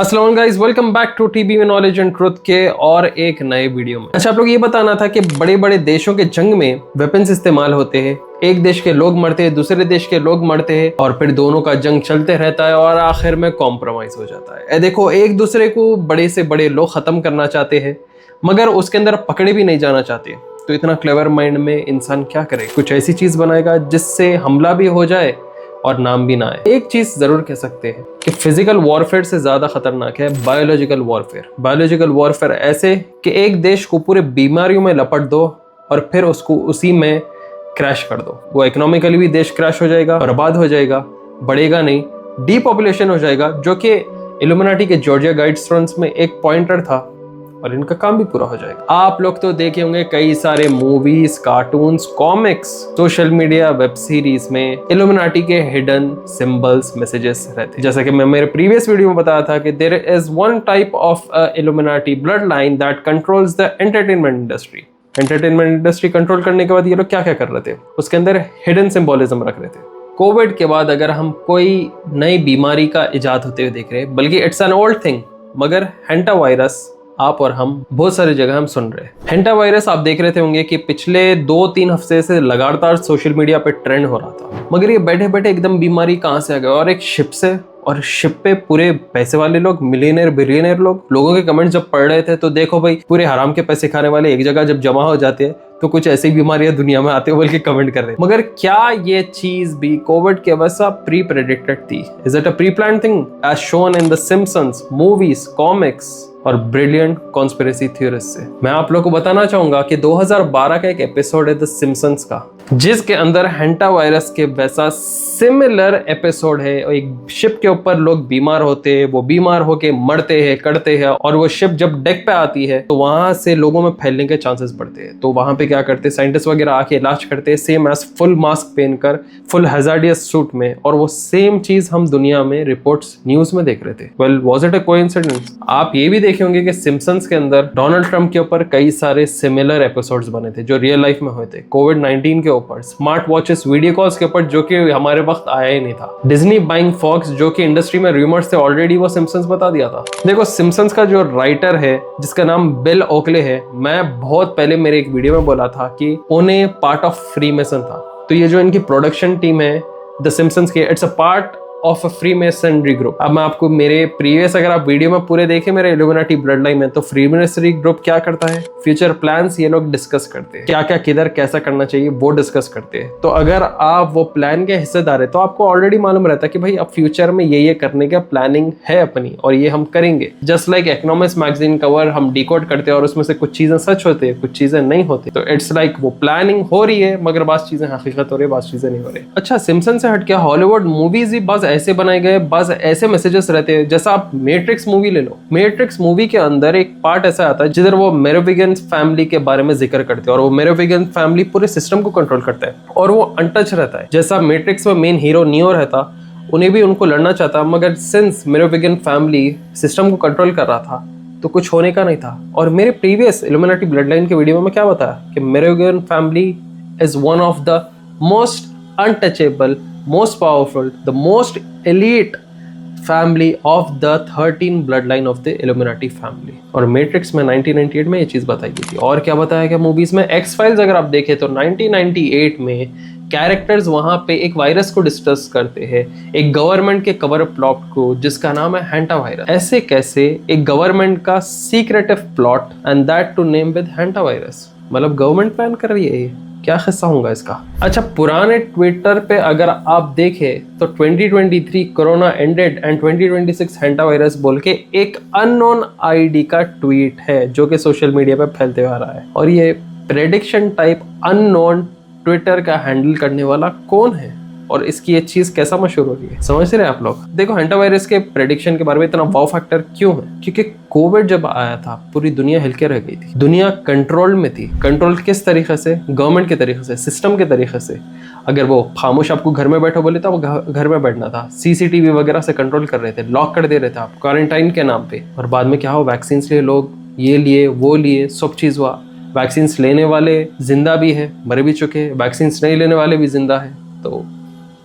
अस्सलाम guys, welcome back to TB में knowledge and truth के और एक नए वीडियो में। अच्छा, आप लोग ये बताना था कि बड़े बड़े देशों के जंग में वेपन्स इस्तेमाल होते हैं, एक देश के लोग मरते हैं, दूसरे देश के लोग मरते हैं और फिर दोनों का जंग चलते रहता है और आखिर में कॉम्प्रोमाइज हो जाता है। देखो, एक दूसरे को बड़े से बड़े लोग खत्म करना चाहते हैं मगर उसके अंदर पकड़े भी नहीं जाना चाहते। तो इतना क्लेवर माइंड में इंसान क्या करे, कुछ ऐसी चीज बनाएगा जिससे हमला भी हो जाए और नाम भी ना आए। एक चीज जरूर कह सकते हैं कि फिजिकल वॉरफेयर से ज्यादा खतरनाक है बायोलॉजिकल वॉरफेयर। बायोलॉजिकल वॉरफेयर ऐसे कि एक देश को पूरे बीमारियों में लपट दो और फिर उसको उसी में क्रैश कर दो। वो इकोनॉमिकली भी देश क्रैश हो जाएगा, बर्बाद हो जाएगा, बढ़ेगा नहीं, डीपॉपुलेशन हो जाएगा, जो कि इल्यूमिनाटी के जॉर्जिया गाइडस्टोन्स में एक पॉइंटर था और इनका काम भी पूरा हो जाएगा। आप लोग तो देखे होंगे कई सारे movies, cartoons, comics, social media, web series में इल्यूमिनाटी के हिडन सिंबल्स, मैसेजेस रहते। जैसा कि मैं मेरे प्रीवियस वीडियो में बताया था कि there is one type of Illuminati blood line that controls the entertainment industry. Entertainment industry control करने के बाद ये लोग क्या क्या कर रहे थे, उसके अंदर हिडन सिंबोलिज्म रख रहे थे। कोविड के बाद अगर हम कोई नई बीमारी का इजाद होते हुए देख रहे हैं, बल्कि इट्स एन ओल्ड थिंग, मगर हेंटा वायरस आप और हम बहुत सारी जगह हम सुन रहे हैं। हेंटा वायरस आप देख रहे थे होंगे कि पिछले 2-3 हफ्ते से लगातार सोशल मीडिया पे ट्रेंड हो रहा था, मगर ये बैठे बैठे एकदम बीमारी कहां से आ गया और एक शिप से, और शिप पे पूरे पैसे वाले लोग, मिलियनर बिलियनर लोग, लोगों के कमेंट्स जब पढ़ रहे थे तो देखो भाई, पूरे हराम के पैसे खाने वाले एक जगह जब जमा हो जाते हैं तो कुछ ऐसी बीमारियां दुनिया में आते हैं बोल के कमेंट कर रहे हैं। मगर क्या ये चीज भी कोविड के वजह प्री प्रेडिक्टेड थी? Is it a pre plan thing as shown in the Simpsons, movies, comics और ब्रिलियंट कॉन्स्पिरेसी थ्योरिस्ट से? मैं आप लोगों को बताना चाहूंगा कि 2012 का एक एपिसोड है द सिम्पसंस का, जिसके अंदर हेंटा वायरस के वैसा सिमिलर एपिसोड है। एक शिप के ऊपर लोग बीमार होते हैं, वो बीमार होके मरते हैं, कटते हैं, और वो शिप जब डेक पे आती है तो वहां से लोगों में फैलने के चांसेस बढ़ते हैं। तो वहां पे क्या करते हैं, साइंटिस्ट वगैरह आके इलाज करते हैं, सेम एज फुल मास्क पहनकर, फुल हैजार्डियस सूट में, और वो सेम चीज हम दुनिया में रिपोर्ट्स, न्यूज में देख रहे थे। Well, was it a coincidence? आप ये भी देखे होंगे कि सिम्पसंस के अंदर डोनाल्ड ट्रंप के ऊपर कई सारे सिमिलर एपिसोड्स बने थे जो रियल लाइफ में हुए थे। कोविड-19 के ऊपर, स्मार्ट वॉचेस, वीडियो कॉल्स के ऊपर, जो कि हमारे वक्त आया ही नहीं था। डिज्नी बाइंग फॉक्स, जो कि इंडस्ट्री में रूमर्स थे ऑलरेडी, वो सिम्पसंस बता दिया था। देखो, सिम्पसंस का जो राइटर है जिसका नाम बिल ओकले है, मैं बहुत पहले मेरे एक वीडियो में बोला था कि उन्हें पार्ट ऑफ फ्रीमेसन था। तो ये जो इनकी प्रोडक्शन टीम है द सिम्पसंस की, it's a part of a freemasonry group. अब मैं आपको मेरे प्रीवियस, अगर आप वीडियो में पूरे देखें मेरे इल्यूमिनाटी ब्लड लाइन में, तो फ्रीमेसनरी ग्रुप क्या करता है, फ्यूचर प्लान्स ये लोग डिस्कस करते हैं, क्या क्या किधर कैसा करना चाहिए वो डिस्कस करते हैं। तो अगर आप वो प्लान के हिस्सेदार है तो आपको ऑलरेडी मालूम रहता है कि भाई अब फ्यूचर में ये करने का प्लानिंग है अपनी और ये हम करेंगे। Just like economics magazine cover हम डिकोड करते हैं और उसमें से कुछ चीजें सच होती है, कुछ चीजें नहीं होती। तो इट्स लाइक वो प्लानिंग हो रही है मगर बात चीजें हकीकत हो रही है, बात चीजें नहीं हो रही। अच्छा, सिम्पसन से हट के हॉलीवुड मूवीज भी बस ऐसे बनाए गए, बस ऐसे मैसेजेस रहते हैं। जैसा आप मैट्रिक्स मूवी ले लो, मैट्रिक्स मूवी के अंदर एक पार्ट ऐसा आता है जिधर वो मेरोविंगियन फैमिली के बारे में जिक्र करते हैं और वो मेरोविंगियन फैमिली पूरे सिस्टम को कंट्रोल करता है और वो अनटच रहता है। जैसा मैट्रिक्स में मेन हीरो नियो रहता, उन्हें भी उनको लड़ना चाहता, मगर सिंस मेरोविंगियन फैमिली सिस्टम को कंट्रोल कर रहा था तो कुछ होने का नहीं था। और मेरे प्रीवियस इल्यूमिनाटी ब्लड लाइन के वीडियो में क्या बताया कि Merovingian family is one of the most untouchable, most powerful, the most elite family of the 13 bloodline of the Illuminati family। और मैट्रिक्स में 1998 में ये चीज बताई गई थी। और क्या बताया गया मूवीज में? एक्स फाइल्स अगर आप देखें तो 1998 में कैरेक्टर्स वहां पे एक वायरस को डिस्कस करते हैं, एक गवर्नमेंट के कवर प्लॉट को जिसका नाम है हेंटा वायरस। ऐसे कैसे एक गवर्नमेंट का secretive plot, and that to name with hanta virus? मतलब गवर्नमेंट प्लान कर रही है ये, क्या किस्सा होगा इसका? अच्छा, पुराने ट्विटर पे अगर आप देखें तो 2023 कोरोना एंडेड एंड 2026 हेंटा वायरस बोल के एक अननोन आईडी का ट्वीट है जो कि सोशल मीडिया पे फैलते हुए आ रहा है। और ये प्रेडिक्शन टाइप अननोन ट्विटर का हैंडल करने वाला कौन है और इसकी ये चीज कैसा मशहूर हो रही है, समझ रहे हैं आप लोग? देखो, हेंटा वायरस के प्रेडिक्शन के बारे में इतना वाव फैक्टर क्यों है? क्योंकि कोविड जब आया था पूरी दुनिया हिल के रह गई थी, दुनिया कंट्रोल में थी। कंट्रोल किस तरीके से? गवर्नमेंट के तरीके से, सिस्टम के तरीके से। अगर वो खामोश आपको घर में बैठो बोले तो वो घर में बैठना था, सीसीटीवी वगैरह से कंट्रोल कर रहे थे, लॉक कर दे रहे थे आप क्वारंटाइन के नाम पे। और बाद में क्या हो, वैक्सीन लिए लोग ये लिए वो लिए, सब चीज हुआ। वैक्सीन लेने वाले जिंदा भी है, मर भी चुके, वैक्सीन नहीं लेने वाले भी जिंदा है। तो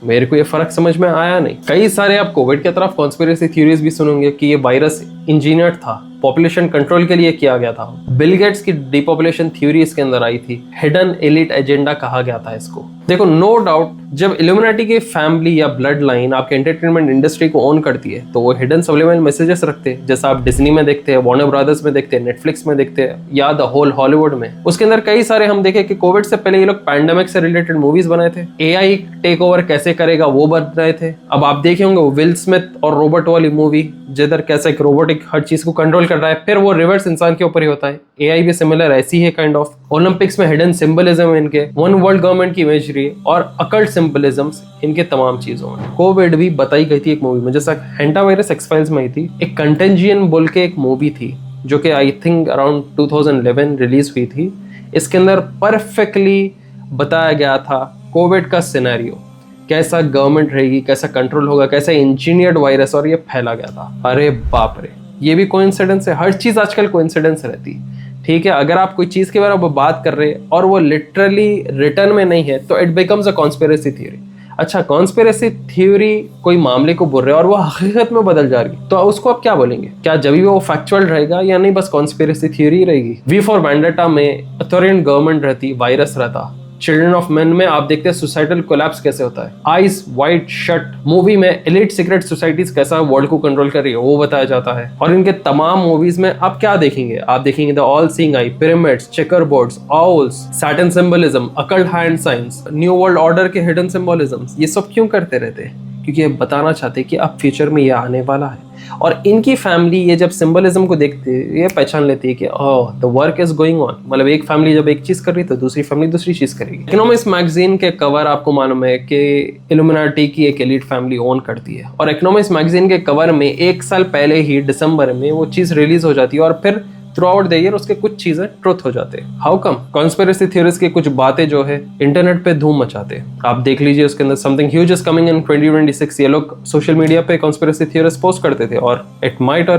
मेरे को ये फर्क समझ में आया नहीं। कई सारे आप कोविड के तरफ कॉन्स्पिरेसी थ्योरीज भी सुनेंगे कि ये वायरस इंजीनियर्ड था, पॉपुलेशन कंट्रोल के लिए किया गया था। बिल गेट्स की डिपॉपुलेशन थ्योरी इसके अंदर आई थी, हिडन एलिट एजेंडा कहा गया था इसको। देखो, नो डाउट जब इल्यूमिनाटी की फैमिली या ब्लड लाइन आपके एंटरटेनमेंट इंडस्ट्री को ओन करती है तो वो हिडन सब्लिमिनल मैसेजेस रखते हैं, जैसा आप डिज्नी में देखते हैं, वार्नर ब्रदर्स में देखते हैं, नेटफ्लिक्स में देखते हैं, या द होल हॉलीवुड में। उसके अंदर कई सारे हम देखे कि कोविड से पहले ये लोग पैंडेमिक से रिलेटेड मूवीज बनाए थे, एआई टेक ओवर कैसे करेगा वो बन रहे थे। अब आप देखे होंगे विल स्मिथ और रोबोट वाली मूवी, जिधर कैसे एक रोबोटिक हर चीज को कंट्रोल कर रहा है, फिर वो रिवर्स इंसान के ऊपर ही होता है। एआई भी सिमिलर ऐसी है काइंड ऑफ। ओलंपिक्स में हिडन सिंबलिज्म इनके, वन वर्ल्ड गवर्नमेंट की इमेजरी और अकल्ट सिंबलिज्म्स इनके तमाम चीजों में। कोविड भी बताई गई थी एक मूवी में, जैसा हेंटावायरस एक्स फाइल्स में आई थी। एक कंटेंजियन बोल के एक मूवी थी जो कि आई थिंक अराउंड 2011 रिलीज हुई थी। इसके अंदर परफेक्टली बताया गया था कोविड का सिनेरियो, कैसा गवर्नमेंट रहेगी, कैसा कंट्रोल होगा, कैसा इंजीनियर्ड वायरस और ये फैला गया था। अरे बाप रे, ये भी कोइंसिडेंस है। हर चीज आजकल कोइंसिडेंस रहती, ठीक है। अगर आप कोई चीज के बारे में बात कर रहे हैं और वो लिटरली रिटर्न में नहीं है तो it becomes a conspiracy theory. अच्छा, कॉन्स्पिरेसी थ्योरी कोई मामले को बोल रहे हैं और वो हकीकत में बदल जा रही, तो उसको आप क्या बोलेंगे? क्या जब भी वो फैक्चुअल रहेगा या नहीं बस कॉन्स्पिरेसी थ्योरी रहेगी? वी फॉर वेंडेटा में अथॉरियन गवर्नमेंट रहती, वायरस रहता। चिल्ड्रन ऑफ मेन में आप देखते हैं सुसाइडल कोलैप्स कैसे होता है। आइज वाइड शट मूवी में एलिट सीक्रेट सोसाइटीज कैसा वर्ल्ड को कंट्रोल कर रही है वो बताया जाता है। और इनके तमाम मूवीज में आप क्या देखेंगे? आप देखेंगे the all seeing eye, pyramids, checker boards, owls, Saturn symbolism, occult hand science, new world order के हिडन सिंबलिज्म्स। ये सब क्यों करते रहते हैं? क्योंकि ये बताना चाहते हैं कि अब फ्यूचर में ये आने वाला है। और इनकी फैमिली ये जब सिंबलिज्म को देखते है ये पहचान लेती है कि ओह the work is going on. मतलब एक फैमिली जब एक चीज कर रही है तो दूसरी फैमिली दूसरी चीज करेगी। इकोनॉमिक्स मैगजीन के कवर आपको मालूम है कि इल्यूमिनाटी की एक एलिट फैमिली ओन करती है, और इकोनॉमिक्स मैगजीन के कवर में 1 साल पहले ही दिसंबर में वो चीज रिलीज हो जाती है और फिर थ्रू आउट द ईयर उसके कुछ चीजें ट्रुथ हो जाते हैं। How come? कॉन्स्पिरेसी थ्योरीज की कुछ बातें जो है इंटरनेट पे धूम मचाते हैं। आप देख लीजिए उसके अंदर something huge is coming in 2026। ये लोग सोशल मीडिया पे कॉन्स्पिरेसी थ्योरीज पोस्ट करते थे, और it might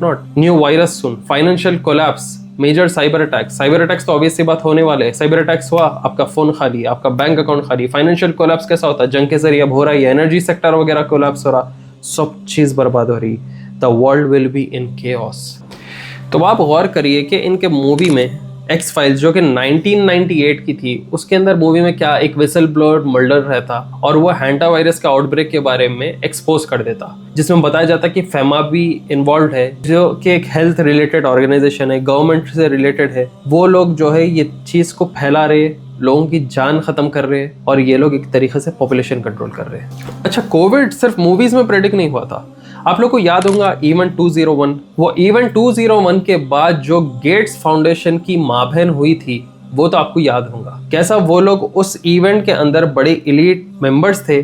not. New virus soon, financial collapse, major cyber attacks. Cyber attacks तो ऑब्वियस सी बात होने वाले हैं। साइबर अटैक्स हुआ, आपका फोन खाली, आपका बैंक अकाउंट खाली। फाइनेंशियल कोलैप्स कैसा होता है? जंग के जरिए हो रहा है, एनर्जी सेक्टर वगैरह कोलैप्स हो रहा, सब चीज बर्बाद हो रही। The world will be in chaos. तो आप गौर करिए कि इनके मूवी में एक्स फाइल्स जो कि 1998 की थी, उसके अंदर मूवी में क्या एक विसल ब्लोअर मर्डर रहता और वो हैंटा वायरस का आउटब्रेक के बारे में एक्सपोज कर देता, जिसमें बताया जाता कि फेमा भी इन्वॉल्व है, जो कि एक हेल्थ रिलेटेड ऑर्गेनाइजेशन है, गवर्नमेंट से रिलेटेड है। वो लोग जो है ये चीज को फैला रहे, लोगों की जान खत्म कर रहे हैं, और ये लोग एक तरीके से पॉपुलेशन कंट्रोल कर रहे हैं। अच्छा, कोविड सिर्फ मूवीज में प्रेडिक्ट नहीं हुआ था। आप लोग को याद होगा इवेंट 201। वो इवेंट 201 के बाद जो गेट्स फाउंडेशन की माँ बहन हुई थी वो तो आपको याद होगा, कैसा वो लोग उस इवेंट के अंदर बड़े एलीट मेंबर्स थे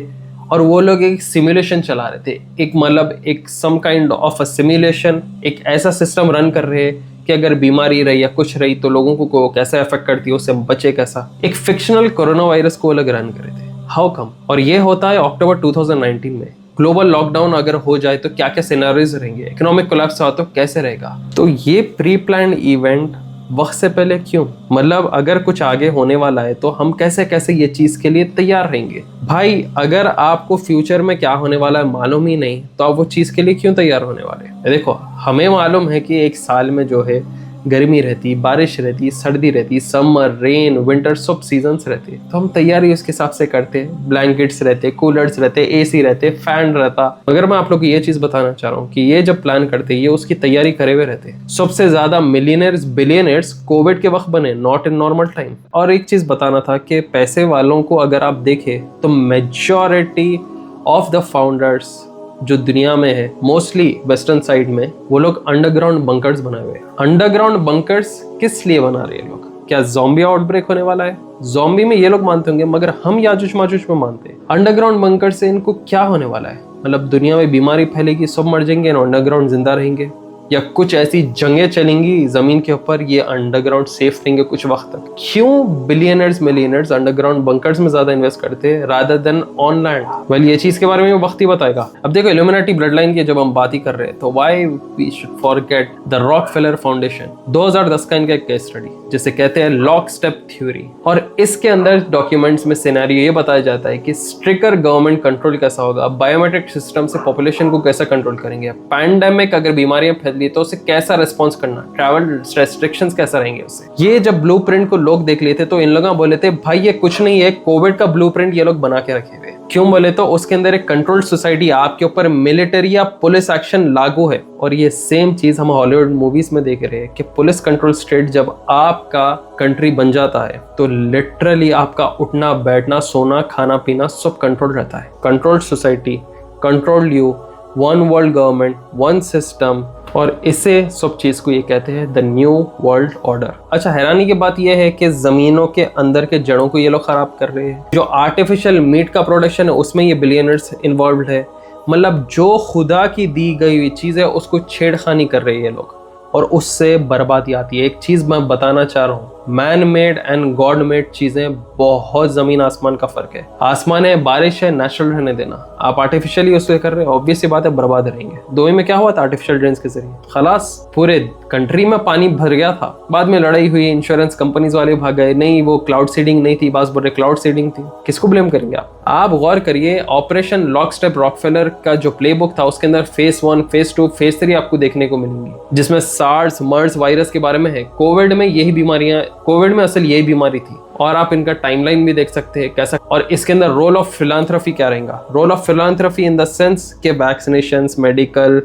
और वो लोग एक सिमुलेशन चला रहे थे। एक मतलब एक some kind of a simulation, एक ऐसा सिस्टम रन कर रहे हैं कि अगर बीमारी रही या कुछ रही तो लोगों को कैसे अफेक्ट करती है, उससे बचे कैसा। एक फिक्शनल कोरोना वायरस को अलग रन करे थे। How come? और ये होता है अक्टूबर 2019 में। ग्लोबल लॉकडाउन अगर हो जाए तो क्या क्या सिनेरियोज रहेंगे, इकोनॉमिक कोलैप्स हो तो कैसे रहेगा। तो ये प्री प्लान्ड इवेंट वक्त से पहले क्यों? मतलब अगर कुछ आगे होने वाला है तो हम कैसे कैसे ये चीज के लिए तैयार रहेंगे। भाई अगर आपको फ्यूचर में क्या होने वाला है मालूम ही नहीं तो आप वो चीज के लिए क्यों तैयार होने वाले? देखो, हमें मालूम है कि एक साल में जो है गर्मी रहती, बारिश रहती, सर्दी रहती, समर, रेन, विंटर, सब सीजन्स रहते, तो हम तैयारी उसके हिसाब से करते। ब्लैंकेट्स रहते, कूलर्स रहते, एसी रहते, फैन रहता। मगर मैं आप लोग को ये चीज बताना चाह रहा हूँ कि ये जब प्लान करते ये उसकी तैयारी करे हुए रहते। सबसे ज्यादा मिलियनर्स, बिलियनर्स कोविड के वक्त बने, नॉट इन नॉर्मल टाइम। और एक चीज बताना था कि पैसे वालों को अगर आप देखें तो मेजॉरिटी ऑफ द फाउंडर्स जो दुनिया में है, मोस्टली वेस्टर्न साइड में, वो लोग अंडरग्राउंड बंकर्स बनाए हुए हैं। अंडरग्राउंड बंकर्स किस लिए बना रहे हैं लोग? क्या ज़ॉम्बी आउटब्रेक होने वाला है? ज़ॉम्बी में ये लोग मानते होंगे, मगर हम याजुज माजुज में मानते हैं। अंडरग्राउंड बंकर से इनको क्या होने वाला है? मतलब दुनिया में बीमारी फैलेगी, सब मर जाएंगे, अंडरग्राउंड जिंदा रहेंगे। या कुछ ऐसी जंगें चलेंगी जमीन के ऊपर, ये अंडरग्राउंड सेफ रहेंगे कुछ वक्त तक। क्यों बिलियनर्स मिलियनर्स अंडरग्राउंड बंकर्स में ज्यादा इन्वेस्ट करते हैं rather than on land? Well, ये चीज के बारे में वक्त ही बताएगा। अब देखो, इल्यूमिनाटी ब्लड लाइन की जब हम बात ही कर रहे हैं तो why we should forget the Rockefeller foundation. 2010 का इनका एक केस स्टडी जिसे कहते हैं लॉक स्टेप थ्योरी, और इसके अंदर डॉक्यूमेंट्स में सिनेरियो ये बताया जाता है कि स्ट्रिक्टर गवर्नमेंट कंट्रोल कैसा होगा, बायोमेट्रिक सिस्टम से पॉपुलेशन को कैसे कंट्रोल करेंगे, पैंडेमिक अगर बीमारियां फैली तो उसे कैसा रिस्पॉन्स करना, ट्रैवल रेस्ट्रिक्शंस कैसा रहेंगे उससे। ये जब ब्लूप्रिंट को लोग देख लेते तो इन लोग बोले थे भाई ये कुछ नहीं है, कोविड का ब्लूप्रिंट ये लोग बना के रखे हुए। क्यों बोले तो उसके अंदर एक कंट्रोल्ड सोसाइटी, आपके ऊपर मिलिट्री या पुलिस एक्शन लागू है। और ये सेम चीज हम हॉलीवुड मूवीज में देख रहे हैं कि पुलिस कंट्रोल स्टेट जब आपका कंट्री बन जाता है तो लिटरली आपका उठना बैठना सोना खाना पीना सब कंट्रोल रहता है। Controlled society, control you, one world government, one system, और इसे सब चीज को ये कहते हैं द न्यू वर्ल्ड ऑर्डर। अच्छा, हैरानी की बात यह है कि जमीनों के अंदर के जड़ों को ये लोग खराब कर रहे हैं। जो आर्टिफिशियल मीट का प्रोडक्शन है उसमें ये बिलियनर्स इन्वॉल्व है। मतलब जो खुदा की दी गई हुई चीज है उसको छेड़खानी कर रहे हैं ये लोग, और उससे बर्बादी आती है। एक चीज मैं बताना चाह रहा हूँ, man made and God made चीजें बहुत जमीन आसमान का फर्क है। आसमान है, बारिश है, नेचुरल रहने देना। आप आर्टिफिशियली उससे कर रहे हो, ऑब्वियस सी बात है बर्बाद रहेंगे। दुबई में क्या हुआ था आर्टिफिशियल ड्रेन्स के जरिए? खलास पूरे कंट्री में पानी भर गया था। बाद में लड़ाई हुई, इंश्योरेंस कंपनीज वाले भाग गए, नहीं वो क्लाउड सीडिंग नहीं थी, बस बोल रहे क्लाउड सीडिंग थी। किसको ब्लेम करेंगे आप गौर करिए, ऑपरेशन लॉक स्टेप रॉकफेलर का जो प्लेबुक था उसके अंदर फेज 1, फेज 2, फेज 3 आपको देखने को मिलेंगी, जिसमें सार्स मर्स वायरस के बारे में है। कोविड में यही बीमारियां, कोविड में असल यही बीमारी थी, और आप इनका टाइमलाइन भी देख सकते हैं कैसा। और इसके अंदर रोल ऑफ फिलांथ्रफी क्या रहेगा? Role of philanthropy in the sense के वैक्सीनेशंस, मेडिकल,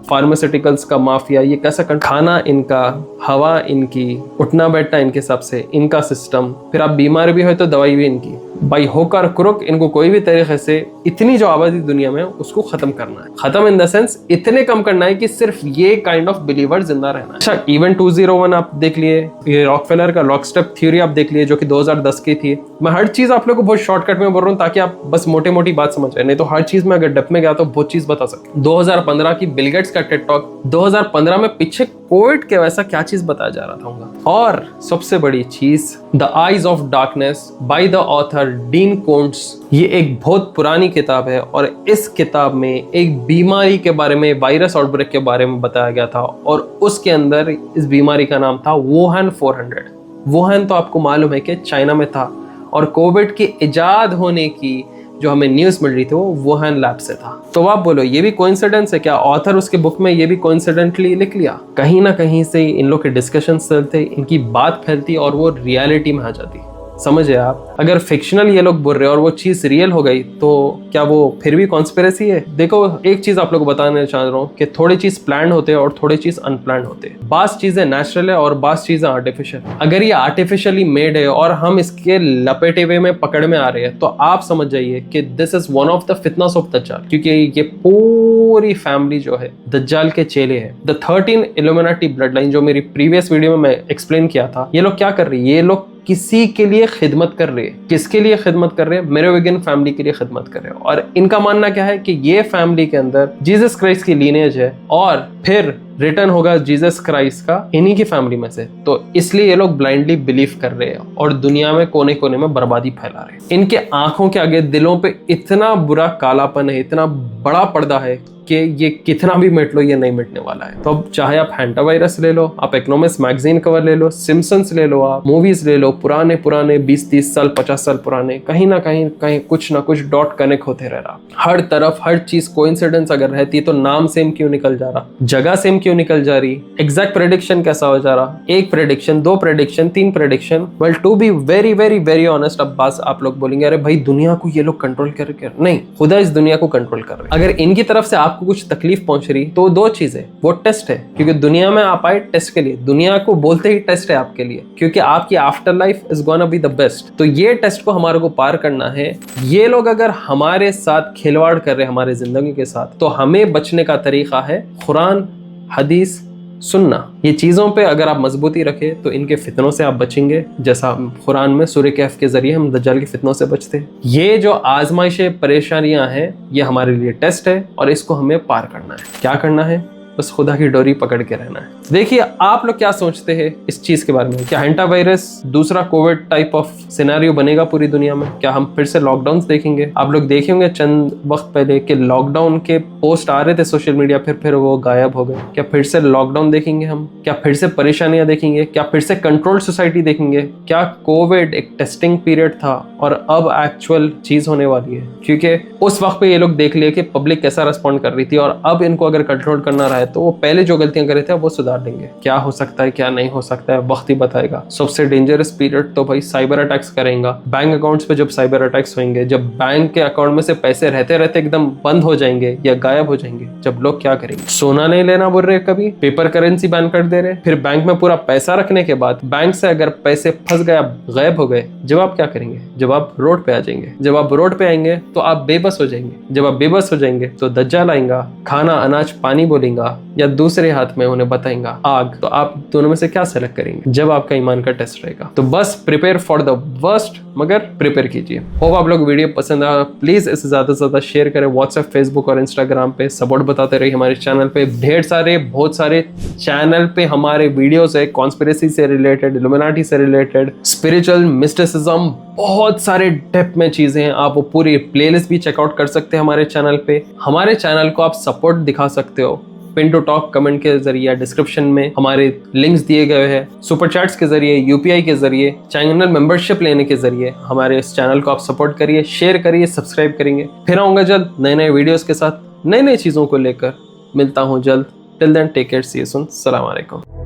फार्मास्यूटिकल्स का माफिया, ये कैसा खाना इनका, हवा इनकी, उठना बैठना इनके हिसाब से, इनका सिस्टम, फिर आप बीमार भी हो तो दवाई भी इनकी। भाई होकर क्रुक इनको कोई भी तरीके से इतनी जो आबादी दुनिया में उसको खत्म करना है। खत्म इन द सेंस इतने कम करना है कि सिर्फ ये काइंड ऑफ बिलीवर जिंदा रहना है। अच्छा, इवेंट 201 आप देख लिए, ये रॉकफेलर का लॉक स्टेप थ्योरी आप देख लिए जो कि 2010 की थी। मैं हर चीज आप लोगों को बहुत शॉर्टकट में बोल रहा हूँ ताकि आप बस मोटी मोटी बात समझ जाए, नहीं तो हर चीज में अगर डेप्थ में गया तो बहुत चीज बता सकते। 2015 की बिल गेट्स का टेड टॉक, 2015 में पीछे कोविड के वैसा क्या चीज बताया जा रहा था। और सबसे बड़ी चीज the eyes of darkness by the author Dean Koontz. ये एक बहुत पुरानी किताब है और इस किताब में एक बीमारी के बारे में, वायरस आउटब्रेक के बारे में बताया गया था, और उसके अंदर इस बीमारी का नाम था वुहान 400। वुहान तो आपको मालूम है कि चाइना में था, और कोविड के इजाद होने की जो हमें न्यूज़ मिल रही थी वो वुहान लैब से था। तो आप बोलो ये भी कोइंसिडेंस है क्या? ऑथर उसके बुक में ये भी कोइंसिडेंटली लिख लिया? कहीं ना कहीं से इन लोग के डिस्कशन चलते, इनकी बात फैलती और वो रियलिटी में आ जाती। समझे आप? अगर फिक्शनल ये लोग बोल रहे और वो चीज रियल हो गई तो क्या वो फिर भी कॉन्स्पिरेसी है? देखो, एक चीज आप लोग को बताना चाह रहा हूँ कि थोड़ी चीज प्लान होते हैं और थोड़ी चीज अनप्लान होते हैं। बास चीजें नेचुरल है और बास चीजें आर्टिफिशियल। अगर ये आर्टिफिशियली मेड है और हम इसके लपेटे हुए में पकड़ में आ रहे हैं तो आप समझ जाइए कि this is one of the फितनेस ऑफ दज्जाल, क्योंकि ये पूरी फैमिली जो है दज्जाल के चेले है। द 13 इल्यूमिनाटी ब्लड लाइन जो मेरी प्रीवियस वीडियो में मैं एक्सप्लेन किया था, ये लोग क्या कर रही है? ये लोग किसी के लिए खिदमत कर रहे हैं। किसके लिए खिदमत कर रहे हैं? मेरोविंगियन फैमिली के लिए खिदमत कर रहे हैं। और इनका मानना क्या है कि ये फैमिली के अंदर जीसस क्राइस्ट की लीनेज है और फिर रिटर्न होगा जीसस क्राइस्ट का इन्हीं की फैमिली में से। तो इसलिए ये लोग ब्लाइंडली बिलीव कर रहे हैं और दुनिया में कोने कोने में बर्बादी फैला रहे हैं। इनके आंखों के आगे, दिलों पे इतना बुरा कालापन है, इतना बड़ा पर्दा है कि ये कितना भी मिट लो ये नहीं मिटने वाला है। तो अब चाहे आप हैंटा वायरस ले लो, आप इकोनॉमिक्स मैगजीन कवर ले लो, सिम्पसन्स ले लो, आप मूवीज ले लो, पुराने 20-30 साल 50 साल पुराने, कहीं ना कहीं कुछ ना कुछ डॉट कनेक्ट होते रह रहा। हर तरफ हर चीज कोइंसिडेंस अगर रहती तो नाम सेम क्यों निकल जा रहा, जगह सेम क्यों निकल जा रही, एग्जैक्ट प्रेडिक्शन कैसा हो जा रहा, एक prediction, 2 prediction, 3 prediction. Well, to be very very very honest, अब बात आप लोग बोलेंगे अरे भाई दुनिया को ये लोग कंट्रोल कर नहीं, खुदा इस दुनिया को कंट्रोल कर रहे। अगर इनकी तरफ से आपको कुछ तकलीफ पहुंच रही तो 2 चीजें, वो टेस्ट है, क्योंकि दुनिया में आप आए टेस्ट के लिए। दुनिया को बोलते ही टेस्ट है आपके लिए, क्योंकि आपकी after life is gonna be the best. तो ये टेस्ट को हमारे को पार करना है। ये लोग अगर हमारे साथ खिलवाड़ कर रहे हैं हमारे जिंदगी के साथ, तो हमें बचने का तरीका है कुरान, हदीस, सुनना। ये चीजों पे अगर आप मजबूती रखें तो इनके फितनों से आप बचेंगे, जैसा कुरान में सूरह कहफ के जरिए हम दज्जाल की फितनों से बचते हैं। ये जो आजमाइशें, परेशानियां हैं, ये हमारे लिए टेस्ट है और इसको हमें पार करना है। क्या करना है? बस खुदा की डोरी पकड़ के रहना है। देखिए आप लोग क्या सोचते हैं इस चीज के बारे में? क्या हैंटा वायरस दूसरा कोविड टाइप ऑफ सिनेरियो बनेगा पूरी दुनिया में? क्या हम फिर से लॉकडाउन देखेंगे? आप लोग देखे होंगे चंद वक्त पहले कि लॉकडाउन के पोस्ट आ रहे थे सोशल मीडिया, फिर वो गायब हो गए। क्या फिर से लॉकडाउन देखेंगे हम? क्या फिर से परेशानियां देखेंगे? क्या फिर से कंट्रोल्ड सोसाइटी देखेंगे? क्या कोविड एक टेस्टिंग पीरियड था और अब एक्चुअल चीज होने वाली है? क्योंकि उस वक्त पे ये लोग देख लिए कि पब्लिक कैसा रिस्पॉन्ड कर रही थी और अब इनको अगर कंट्रोल करना रहा है तो वो पहले जो गलतियां कर रहे थे वो सुधार देंगे। क्या हो सकता है क्या नहीं हो सकता है वक्त ही बताएगा। सबसे डेंजरस पीरियड तो भाई साइबर अटैक्स करेगा। बैंक अकाउंट्स पे जब साइबर अटैक्स होंगे, जब बैंक के अकाउंट में से पैसे रहते रहते एकदम बंद हो जाएंगे या गायब हो जाएंगे, जब लोग क्या करेंगे? सोना नहीं लेना बोल रहे, कभी पेपर करेंसी बैन कर दे रहे, फिर बैंक में पूरा पैसा रखने के बाद बैंक से अगर पैसे फंस गए, गायब हो गए, जब आप क्या करेंगे? जब आप रोड पे आ जाएंगे। जब आप रोड पे आएंगे तो आप बेबस हो जाएंगे। जब आप बेबस हो जाएंगे तो दज्जाल आएगा, खाना अनाज पानी बोलेगा या दूसरे हाथ में उन्हें बताएगा आग। तो आप दोनों में से क्या सेलेक्ट करेंगे जब आपका ईमान का टेस्ट रहेगा? तो बस प्रिपेयर फॉर द वर्स्ट, मगर प्रिपेयर कीजिए। होप आप लोग वीडियो पसंद आया। प्लीज इसे ज्यादा से ज्यादा शेयर करें व्हाट्सएप, फेसबुक और इंस्टाग्राम पे। सपोर्ट बताते रहिए हमारे चैनल पे। ढेर सारे बहुत सारे चैनल पे हमारे वीडियोस है कॉन्स्पिरेसी से रिलेटेड, इल्यूमिनाटी से रिलेटेड, स्पिरिचुअल, मिस्टिसिज्म, बहुत सारे डेप्थ में चीजें हैं। आप वो पूरी प्लेलिस्ट भी चेकआउट कर सकते हैं हमारे चैनल पे। हमारे चैनल को आप सपोर्ट दिखा सकते हो पिन टू टॉक कमेंट के जरिए, डिस्क्रिप्शन में हमारे लिंक्स दिए गए हैं। सुपर चैट्स के जरिए, यूपीआई के जरिए, चैनल मेंबरशिप लेने के जरिए हमारे इस चैनल को आप सपोर्ट करिए, शेयर करिए, सब्सक्राइब करेंगे। फिर आऊंगा जल्द नए नए वीडियोस के साथ, नई नई चीजों को लेकर। मिलता हूं जल्द। Till then take care, see you soon. अस्सलाम वालेकुम।